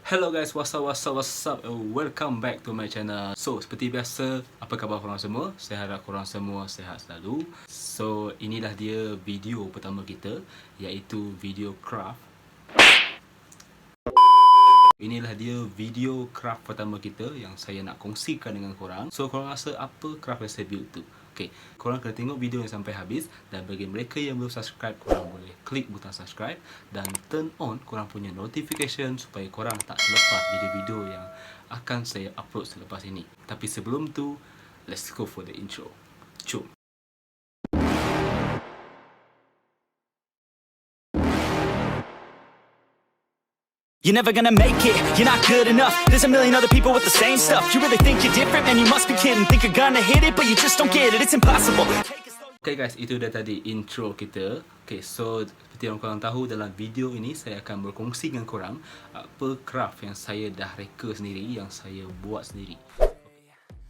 Hello guys, what's up? Welcome back to my channel. So, seperti biasa, apa khabar korang semua? Saya harap korang semua sihat selalu. So, inilah dia video pertama kita, iaitu video craft. Inilah dia video craft pertama kita yang saya nak kongsikan dengan korang. So, korang rasa apa craft yang saya build tu? Okay, korang kena tengok video yang sampai habis. Dan bagi mereka yang belum subscribe, korang boleh klik butang subscribe dan turn on korang punya notification supaya korang tak terlepas video-video yang akan saya upload selepas ini. Tapi sebelum tu, let's go for the intro. Jom. You're never gonna make it, you're not good enough. There's a million other people with the same stuff. You really think you're different? Man, you must be kidding. Think you're gonna hit it, but you just don't get it. It's impossible. Okay guys, itu dah tadi intro kita. Okay, so seperti yang korang tahu, dalam video ini saya akan berkongsi dengan korang apa craft yang saya dah reka sendiri, yang saya buat sendiri.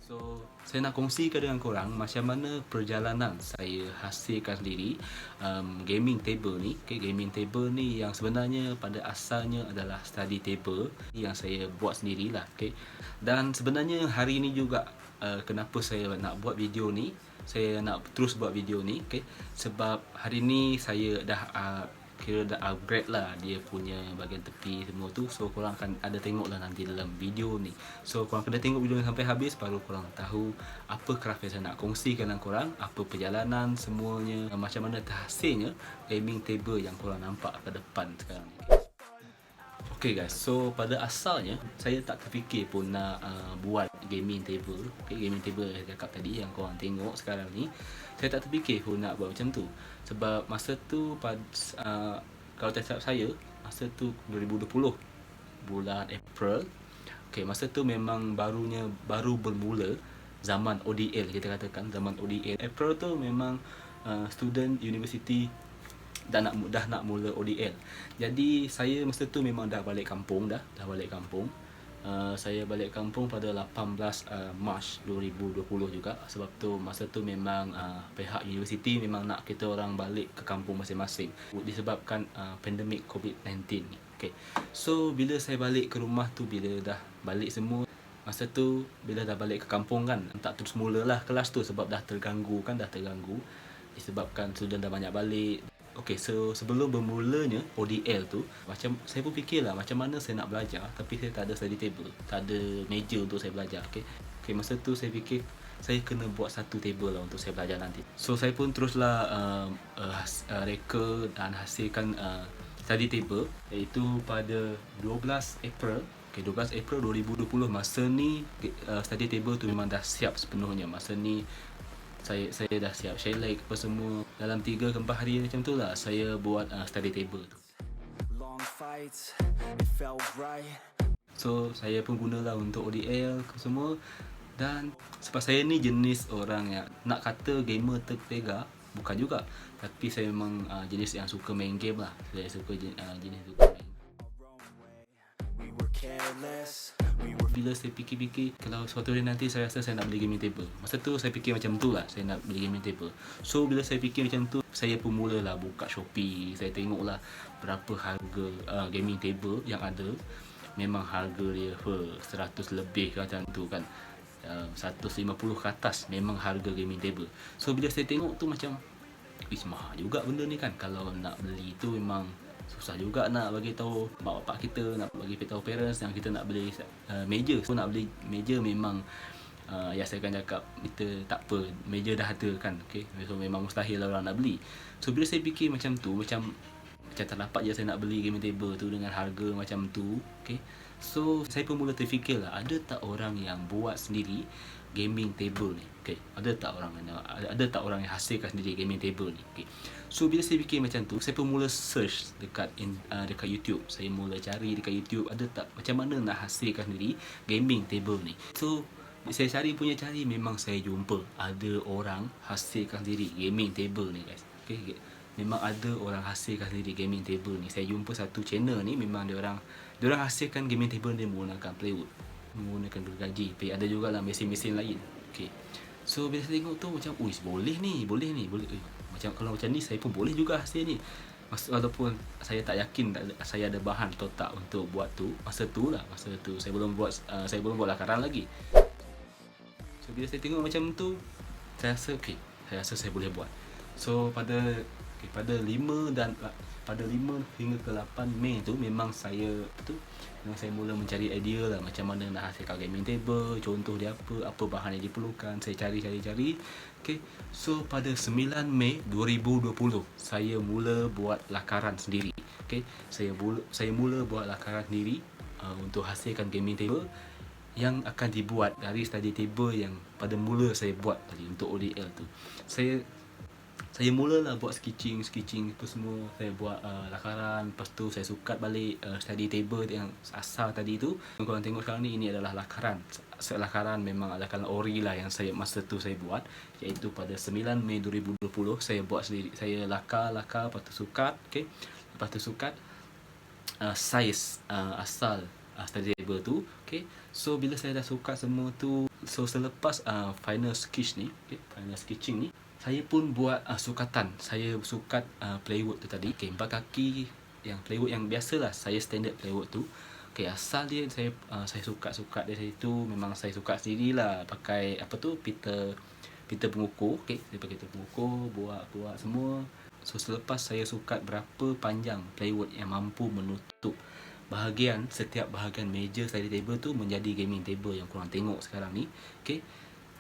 So, saya nak kongsikan dengan korang macam mana perjalanan saya hasilkan sendiri gaming table ni. Okay, gaming table ni yang sebenarnya pada asalnya adalah study table yang saya buat sendirilah. Okay. Dan sebenarnya hari ni juga kenapa saya nak buat video ni, saya nak terus buat video ni, okay, sebab hari ni saya dah kira dah upgrade lah dia punya bahagian tepi semua tu. So korang akan ada tengok lah nanti dalam video ni. So korang kena tengok video ni sampai habis baru korang tahu apa craft yang saya nak kongsikan dengan korang, apa perjalanan semuanya, macam mana terhasilnya gaming table yang korang nampak ke depan sekarang ni. Okay guys, so pada asalnya saya tak terfikir pun nak buat gaming table. Okay, gaming table yang saya cakap tadi yang korang tengok sekarang ni, saya tak terfikir pun nak buat macam tu. Sebab masa tu kalau tak silap saya, masa tu 2020 bulan April. Okay, masa tu memang baru bermula zaman ODL, kita katakan zaman ODL. April tu memang student university dah nak mula ODL. Jadi saya masa tu memang dah balik kampung dah balik kampung. Saya balik kampung pada 18 Mac 2020 juga. Sebab tu masa tu memang pihak universiti memang nak kita orang balik ke kampung masing-masing disebabkan pandemik COVID-19 ni. Okay. So bila saya balik ke rumah tu, bila dah balik semua, masa tu bila dah balik ke kampung kan, tak terus mulalah kelas tu sebab dah terganggu disebabkan student dah banyak balik. Okay, so sebelum bermulanya ODL tu, macam saya pun fikirlah macam mana saya nak belajar tapi saya tak ada study table, tak ada meja untuk saya belajar. Okay, masa tu saya fikir saya kena buat satu table lah untuk saya belajar nanti. So saya pun teruslah reka dan hasilkan study table, iaitu pada 12 April. Okay, 12 April 2020. Masa ni study table tu memang dah siap sepenuhnya. Masa ni saya dah siap shellac apa semua. Dalam 3 ke 4 hari macam tu lah saya buat study table tu. So saya pun gunalah untuk ODL ke semua. Dan sebab saya ni jenis orang yang nak kata gamer tertega, bukan juga, tapi saya memang jenis yang suka main game lah. Saya suka jenis suka main. Bila saya fikir-fikir, kalau suatu hari nanti saya rasa saya nak beli gaming table, masa tu saya fikir macam tu lah, saya nak beli gaming table. So bila saya fikir macam tu, saya pun mulalah buka Shopee. Saya tengok lah berapa harga gaming table yang ada. Memang harga dia 100 lebih macam tu kan, 150 ke atas memang harga gaming table. So bila saya tengok tu macam, mahal juga benda ni kan. Kalau nak beli tu memang susah juga nak bagi tahu mak bapak kita, nak bagi tahu parents yang kita nak beli meja. So nak beli meja memang ya saya akan cakap kita tak apa, meja dah ada kan. Okay, so memang mustahil lah orang nak beli. So bila saya fikir macam tu, macam tak dapat je saya nak beli gaming table tu dengan harga macam tu. Okay, so saya pun mula terfikir lah, ada tak orang yang buat sendiri gaming table ni? Okay, ada tak orang yang hasilkan sendiri gaming table ni? Okay. So bila saya fikir macam tu, saya pun mula search dekat YouTube. Saya mula cari dekat YouTube, ada tak macam mana nak hasilkan sendiri gaming table ni. So saya cari memang saya jumpa ada orang hasilkan sendiri gaming table ni guys. Okay, memang ada orang hasilkan sendiri gaming table ni. Saya jumpa satu channel ni, memang dia orang hasilkan gaming table dia menggunakan plywood, menggunakan gergaji. Tapi ada jugalah mesin-mesin lain. Okay. So bila saya tengok tu macam, boleh ni. Macam kalau macam ni saya pun boleh juga hasil ni. Walaupun saya tak yakin saya ada bahan atau tak untuk buat tu. Masa tu saya belum buat lakaran lagi. So bila saya tengok macam tu, saya rasa saya boleh buat. So pada 5 hingga ke 8 Mei tu memang saya mula mencari idea lah macam mana nak hasilkan gaming table, contoh dia apa bahan yang diperlukan. Saya cari. So pada 9 Mei 2020 saya mula buat lakaran sendiri. Saya mula buat lakaran sendiri untuk hasilkan gaming table yang akan dibuat dari study table yang pada mula saya buat tadi untuk ODL tu. Saya mulalah buat sketching tu semua. Saya buat lakaran, lepas tu saya sukat balik study table yang asal tadi tu. Korang tengok sekarang ni, ini adalah lakaran. Lakaran memang lakaran ori lah yang masa tu saya buat, iaitu pada 9 Mei 2020 saya buat sendiri. Saya lakar lepas tu sukat, lepas tu sukat saiz asal study table tu. So bila saya dah sukat semua tu, so selepas final sketching ni, saya pun buat sukatan. Saya sukat plywood tu tadi. 4 kaki yang plywood yang biasalah. Saya standard plywood tu. Asal dia saya sukat dari situ. Memang saya sukat sendirilah pakai pita pengukur. Saya pakai pita pengukur, buat semua. So selepas saya sukat berapa panjang plywood yang mampu menutup setiap bahagian meja study table tu menjadi gaming table yang korang tengok sekarang ni.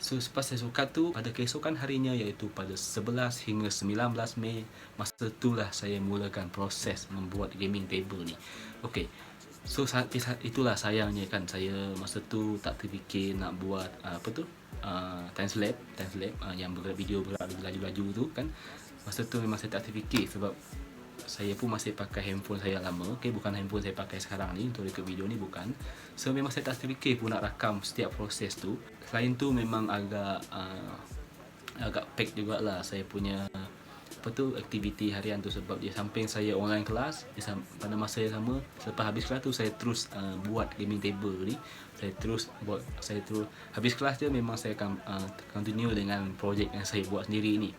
So selepas saya sukat tu, pada keesokan harinya iaitu pada 11 hingga 19 Mei, masa itulah saya mulakan proses membuat gaming table ni. So itulah sayangnya kan, saya masa tu tak terfikir nak buat time lapse yang video bergerak laju-laju tu kan. Masa tu memang saya tak terfikir sebab saya pun masih pakai handphone saya lama. Bukan handphone saya pakai sekarang ni untuk record video ni, bukan. So memang saya tak terfikir pun nak rakam setiap proses tu. Selain tu memang agak pack jugalah saya punya aktiviti harian tu, sebab di samping saya online kelas, pada masa yang sama selepas habis kelas tu saya terus buat gaming table ni. Saya terus habis kelas je memang saya akan continue dengan projek yang saya buat sendiri ni.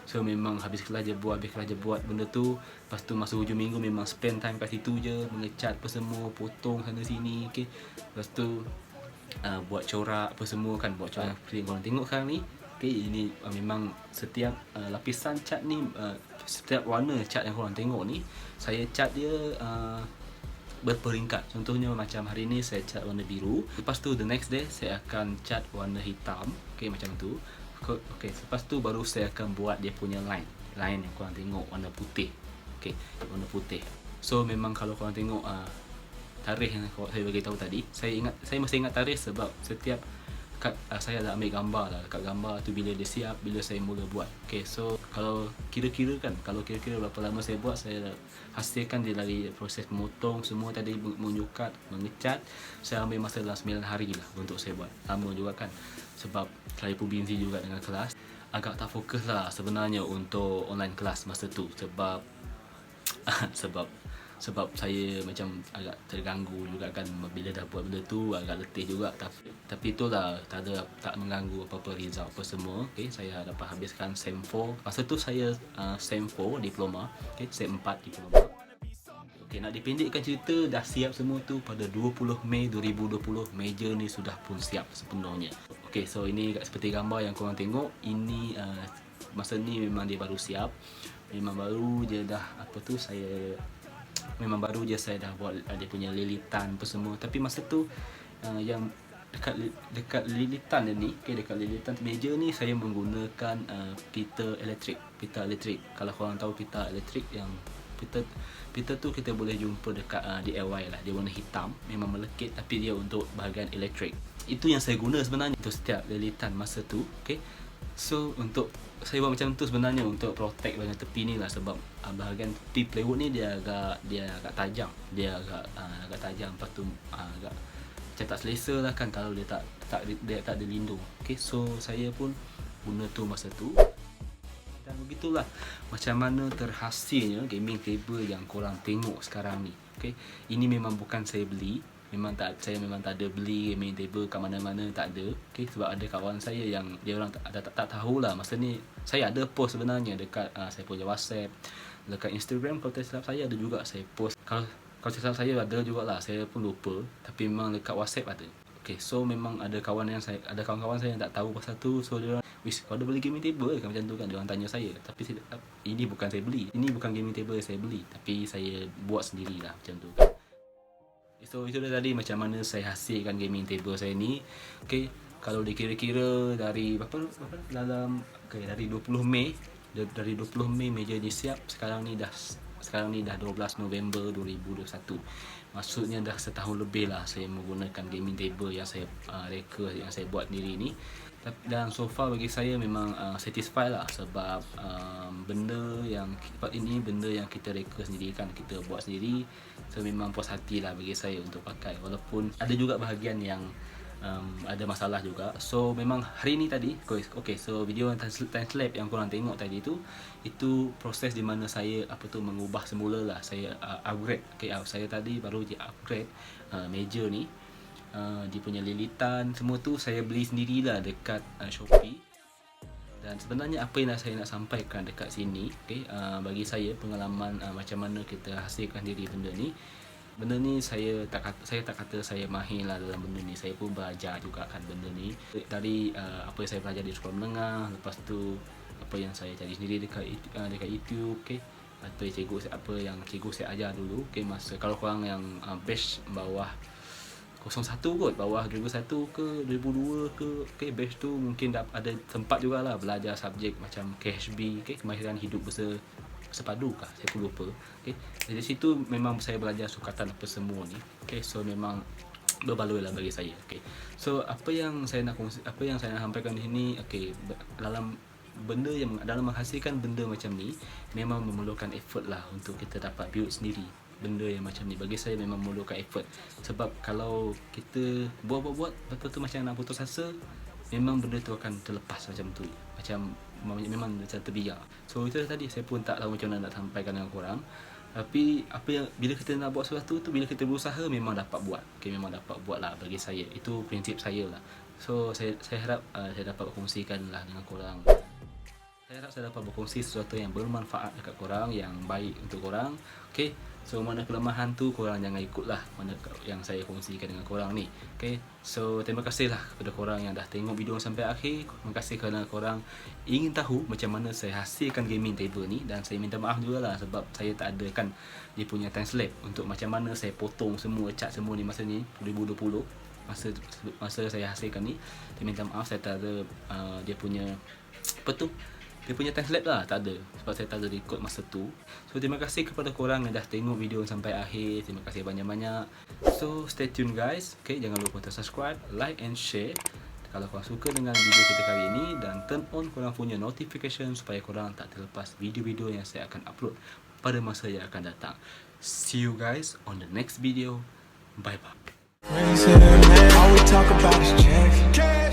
So memang habis kelas je buat benda tu. Lepas tu masa hujung minggu memang spend time kat situ je, mengecat apa semua, potong sana sini. Lepas tu buat corak apa semua kan, buat corak seperti korang tengok sekarang ni. Ini memang setiap lapisan cat ni, setiap warna cat yang korang tengok ni, saya cat dia berperingkat. Contohnya macam hari ni saya cat warna biru, lepas tu the next day saya akan cat warna hitam, macam tu. Lepas tu baru saya akan buat dia punya line yang korang tengok warna putih. Warna putih. So memang kalau korang tengok tarikh yang saya bagi tahu tadi, saya masih ingat tarikh sebab setiap saya dah ambil gambar lah. Dekat gambar tu bila dia siap, bila saya mula buat. So kalau kira-kira berapa lama saya buat, saya hasilkan dia dari proses memotong semua tadi, menyukat, mengecat. Saya ambil masa dalam 9 hari lah untuk saya buat. Lama juga kan, sebab saya pun busy juga dengan kelas. Agak tak fokus lah sebenarnya untuk online kelas masa tu, sebab sebab saya macam agak terganggu juga kan bila dah buat benda tu, agak letih juga. Tapi itulah, tak mengganggu apa-apa result apa semua. Saya dapat habiskan SEM 4. Masa tu saya SEM 4 diploma, SEM 4 diploma. Nak dipendekkan cerita, dah siap semua tu pada 20 Mei 2020. Meja ni sudah pun siap sepenuhnya. So ini seperti gambar yang korang tengok. Ini masa ni memang dia baru siap. Memang baru je dah saya dah buat dia punya lilitan apa semua. Tapi masa tu yang dekat lilitan ni, dekat lilitan meja ni saya menggunakan pita elektrik. Kalau korang tahu pita elektrik, yang pita tu kita boleh jumpa dekat DIY lah. Dia warna hitam, memang melekit, tapi dia untuk bahagian elektrik. Itu yang saya guna sebenarnya untuk setiap lilitan masa tu. So untuk saya buat macam tu sebenarnya untuk protect bahagian tepi ni lah, sebab bahagian tepi plywood ni dia agak tajam. Dia agak tajam, lepas tu agak macam tak selesa lah kan kalau dia tak ada lindung. So saya pun guna tu masa tu. Dan begitulah macam mana terhasilnya gaming table yang korang tengok sekarang ni. Ini memang bukan saya beli. Saya memang tak ada beli gaming table kat mana-mana, tak ada. Sebab ada kawan saya yang dia orang tak tahulah. Masa ni saya ada post sebenarnya dekat saya punya WhatsApp, Dekat Instagram kalau tak silap saya ada juga saya post. Kalau tak silap saya ada jugalah, saya pun lupa. Tapi memang dekat WhatsApp ada. Okay, so memang ada kawan-kawan saya yang tak tahu pasal tu. So dia orang, "Wis, kau ada beli gaming table kan?" Macam tu kan dia orang tanya saya. Tapi ini bukan saya beli. Ini bukan gaming table yang saya beli, tapi saya buat sendirilah macam tu kan. So itu dah tadi macam mana saya hasilkan gaming table saya ni. Okay, kalau dikira-kira dari berapa dalam dari 20 Mei, dari 20 Mei meja ni siap. Sekarang ni dah 12 November 2021. Maksudnya dah setahun lebih lah saya menggunakan gaming table yang saya reka, yang saya buat sendiri ni. Dan so far bagi saya memang satisfied lah, sebab benda yang kita reka sendiri kan, kita buat sendiri. So memang puas hati lah bagi saya untuk pakai. Walaupun ada juga bahagian yang ada masalah juga. So memang hari ni tadi, okay, so video time slap yang korang tengok tadi tu, itu proses di mana saya mengubah semula lah. Saya upgrade. Okay, saya tadi baru je upgrade meja ni. Dia punya lilitan semua tu saya beli sendirilah dekat Shopee. Dan sebenarnya apa yang saya nak sampaikan dekat sini, okay, bagi saya pengalaman macam mana kita hasilkan diri benda ni, saya tak kata saya mahir lah dalam benda ni. Saya pun belajar juga kan benda ni dari apa yang saya belajar di sekolah menengah. Lepas tu apa yang saya cari sendiri dekat YouTube, okay. Atau apa yang cikgu saya ajar dulu, okay. Masa kalau korang yang batch bawah 01 kot, bawah 2001 ke 2002 ke, okay, batch tu mungkin ada tempat jugalah belajar subjek macam KHB, okay, kemahiran hidup bersepadu kah, saya pun lupa, okay. Dari situ memang saya belajar sukatan apa semua ni, okay. So memang berbaloi lah bagi saya, okay. So apa yang saya nak sampaikan di sini, okay, dalam menghasilkan benda macam ni memang memerlukan effort lah untuk kita dapat build sendiri. Benda yang macam ni bagi saya memang memerlukan effort. Sebab kalau kita buat betul tu macam nak putus asa, memang benda tu akan terlepas macam tu. Memang macam terbiar. So itu tadi saya pun tak tahu macam mana nak sampaikan dengan korang. Tapi bila kita nak buat sesuatu tu, bila kita berusaha memang dapat buat. Okay, memang dapat buat lah bagi saya. Itu prinsip saya lah. So saya harap saya dapat berkongsikan lah dengan korang. Saya harap saya dapat berkongsi sesuatu yang bermanfaat dekat korang, yang baik untuk korang. Okay, so mana kelemahan tu korang jangan ikutlah mana yang saya kongsikan dengan korang ni. Okay, so terima kasih lah kepada korang yang dah tengok video sampai akhir. Terima kasih kerana korang ingin tahu macam mana saya hasilkan gaming table ni. Dan saya minta maaf juga lah sebab saya tak ada kan dia punya time lapse untuk macam mana saya potong semua, cat semua ni masa ni 2020. Masa saya hasilkan ni, saya minta maaf saya tak ada dia punya dia punya time lapse lah, tak ada. Sebab saya tak ada record masa tu. So terima kasih kepada korang yang dah tengok video sampai akhir. Terima kasih banyak-banyak. So stay tune guys, okay, jangan lupa untuk subscribe, like and share kalau korang suka dengan video kita kali ini. Dan turn on korang punya notification supaya korang tak terlepas video-video yang saya akan upload pada masa yang akan datang. See you guys on the next video. Bye bye. When he said, man, all we talk about is check.